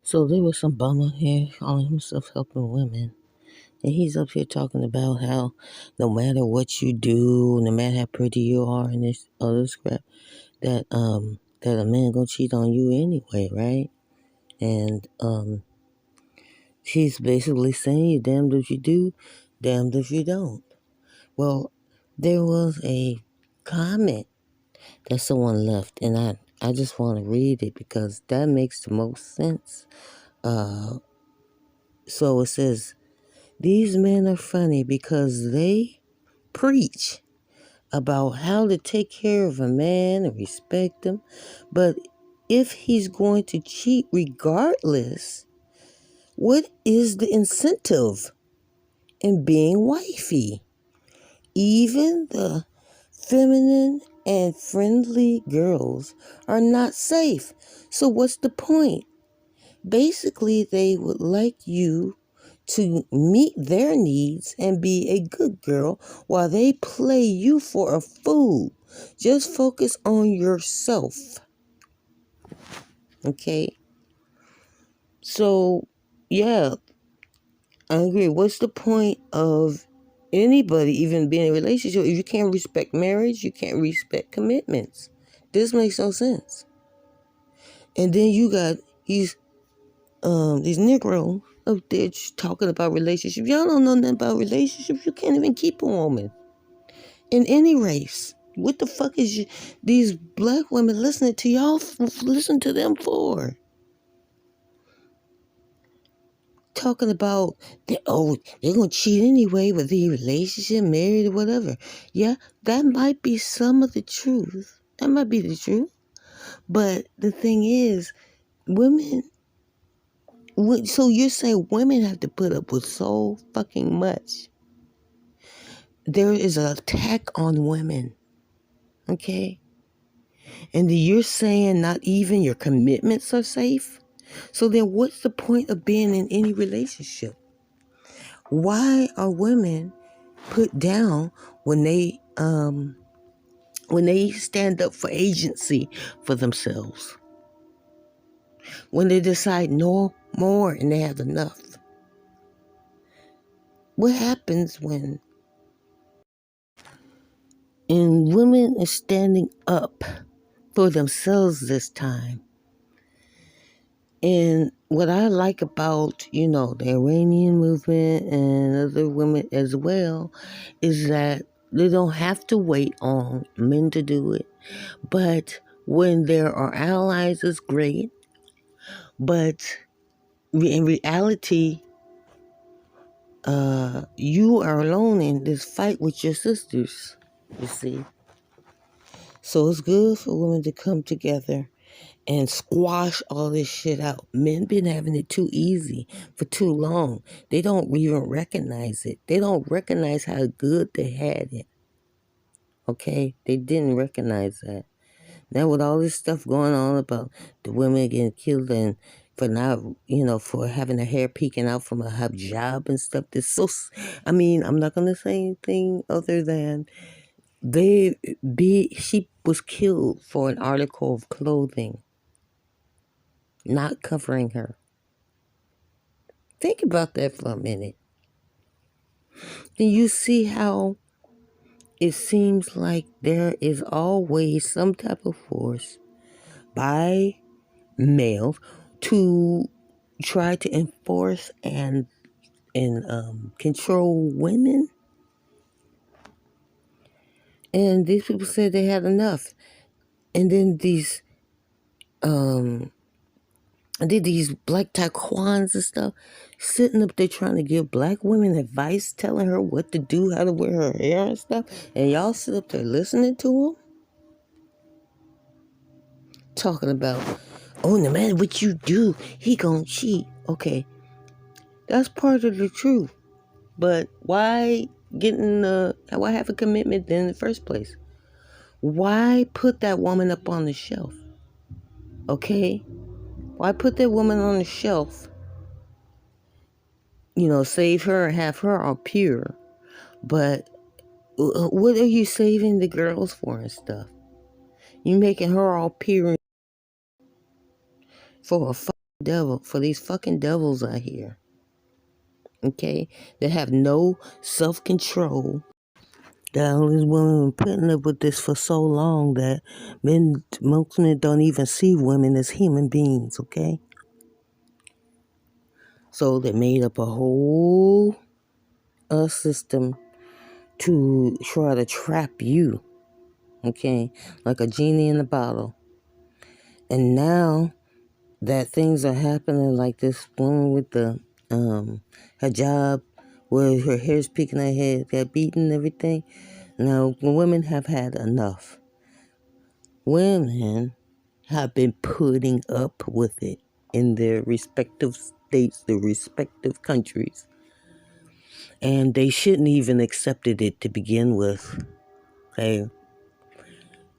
So there was some bum out here calling himself helping women. And he's up here talking about how no matter what you do, no matter how pretty you are and this other crap, that a man gonna cheat on you anyway, right? And he's basically saying you damned if you do, damned if you don't. Well, there was a comment that someone left, and I just want to read it because that makes the most sense. So it says, these men are funny because they preach about how to take care of a man and respect him. But if he's going to cheat regardless, what is the incentive in being wifey? Even the feminine and friendly girls are not safe. So what's the point? Basically, they would like you to meet their needs and be a good girl while they play you for a fool. Just focus on yourself. Okay? So, yeah, I agree. What's the point of anybody even being in a relationship if you can't respect marriage, you can't respect commitments? This makes no sense. And then you got these Negroes up there talking about relationships. Y'all don't know nothing about relationships. You can't even keep a woman in any race. What the fuck is these black women listening to y'all? Listen to them for? Talking about they're gonna cheat anyway with the relationship, married or whatever. Yeah, that might be some of the truth. That might be the truth. But the thing is, women. So you're saying women have to put up with so fucking much? There is an attack on women, okay? And you're saying not even your commitments are safe? So then what's the point of being in any relationship? Why are women put down when they stand up for agency for themselves? When they decide no more and they have enough? What happens when women are standing up for themselves this time? And what I like about, the Iranian movement and other women as well is that they don't have to wait on men to do it. But when there are allies, it's great. But in reality, you are alone in this fight with your sisters, you see. So it's good for women to come together and squash all this shit out. Men been having it too easy for too long. They don't even recognize it. They don't recognize how good they had it. Okay? They didn't recognize that. Now with all this stuff going on about the women getting killed and for not, for having their hair peeking out from a hijab and stuff, I'm not going to say anything other than she was killed for an article of clothing not covering her. Think about that for a minute. Then you see how it seems like there is always some type of force by males to try to enforce and control women. And these people said they had enough. And then these black taekwons and stuff sitting up there trying to give black women advice, telling her what to do, how to wear her hair and stuff, and y'all sit up there listening to them talking about, no matter what you do, he gonna cheat. Okay, that's part of the truth, but why have a commitment then in the first place? Why put that woman up on the shelf? Okay, why put that woman on the shelf? Save her and have her all pure. But what are you saving the girls for and stuff? You making her all pure for a for these fucking devils out here. Okay? They have no self-control. All these women been putting up with this for so long that most men don't even see women as human beings, okay? So they made up a whole system to try to trap you, okay? Like a genie in a bottle. And now that things are happening, like this woman with the hijab, where her hair's peeking her head, got beaten and everything. Now, women have had enough. Women have been putting up with it in their respective states, their respective countries. And they shouldn't even accepted it to begin with. Okay?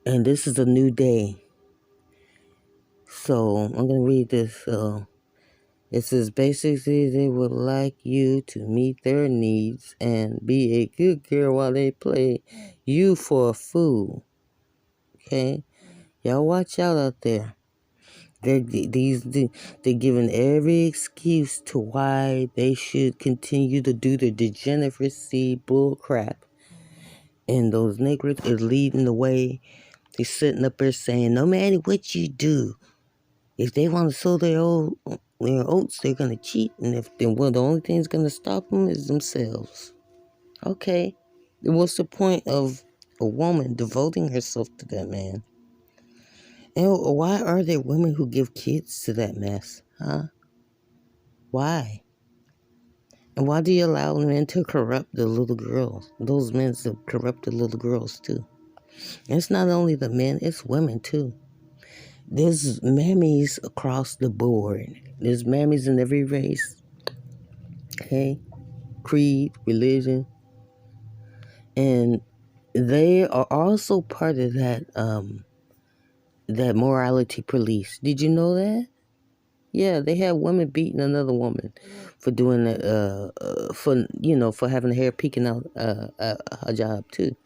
And this is a new day. So I'm going to read this. It says basically they would like you to meet their needs and be a good girl while they play you for a fool. Okay? Y'all watch out there. They're giving every excuse to why they should continue to do the degeneracy bull crap. And those niggas is leading the way. They're sitting up there saying, no matter what you do, if they want to sow their oats, they're going to cheat. And the only thing that's going to stop them is themselves. Okay. What's the point of a woman devoting herself to that man? And why are there women who give kids to that mess? Huh? Why? And why do you allow men to corrupt the little girls? Those men to corrupt the little girls too. And it's not only the men, it's women too. There's mammies across the board. There's mammies in every race. Okay? Creed, religion. And they are also part of that morality police. Did you know that? Yeah, they have women beating another woman for doing that, for having the hair peeking out her job too.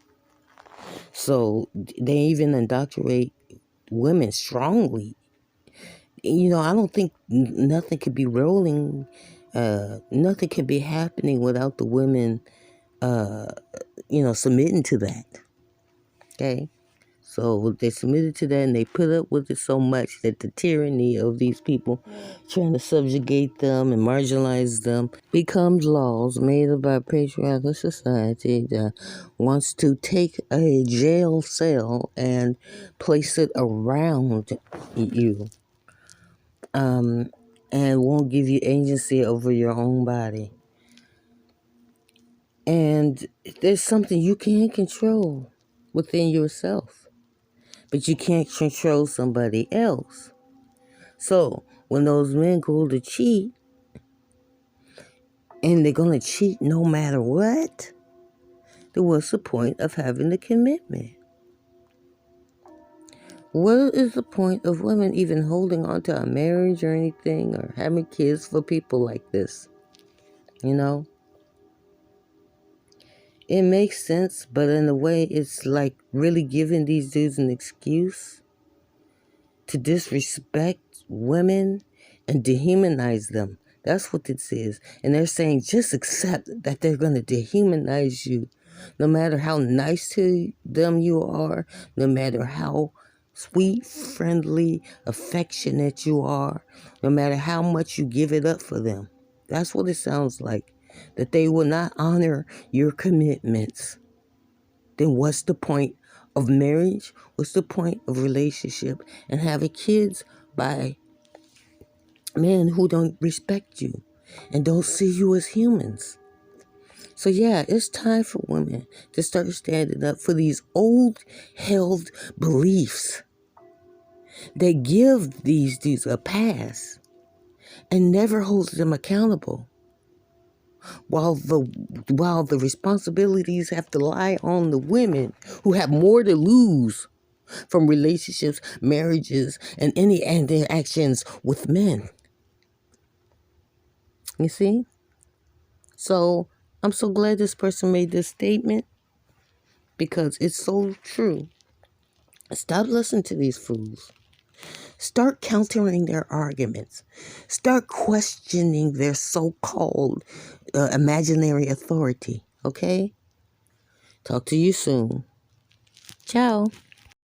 So they even indoctrinate women strongly. I don't think nothing could be rolling, nothing could be happening without the women, submitting to that. Okay? So they submitted to that and they put up with it so much that the tyranny of these people trying to subjugate them and marginalize them becomes laws made by a patriarchal society that wants to take a jail cell and place it around you, and won't give you agency over your own body. And there's something you can't control within yourself. But you can't control somebody else. So when those men go to cheat, and they're going to cheat no matter what, then what's the point of having the commitment? What is the point of women even holding on to a marriage or anything, or having kids for people like this? It makes sense, but in a way, it's like really giving these dudes an excuse to disrespect women and dehumanize them. That's what this is. And they're saying just accept that they're going to dehumanize you. No matter how nice to them you are, no matter how sweet, friendly, affectionate you are, no matter how much you give it up for them. That's what it sounds like. That they will not honor your commitments. Then what's the point of marriage? What's the point of relationship and having kids by men who don't respect you and don't see you as humans? So yeah, it's time for women to start standing up for these old held beliefs that give these dudes a pass and never holds them accountable. While the responsibilities have to lie on the women who have more to lose from relationships, marriages, and any interactions with men. You see? So I'm so glad this person made this statement because it's so true. Stop listening to these fools. Start countering their arguments. Start questioning their so-called imaginary authority, okay? Talk to you soon. Ciao.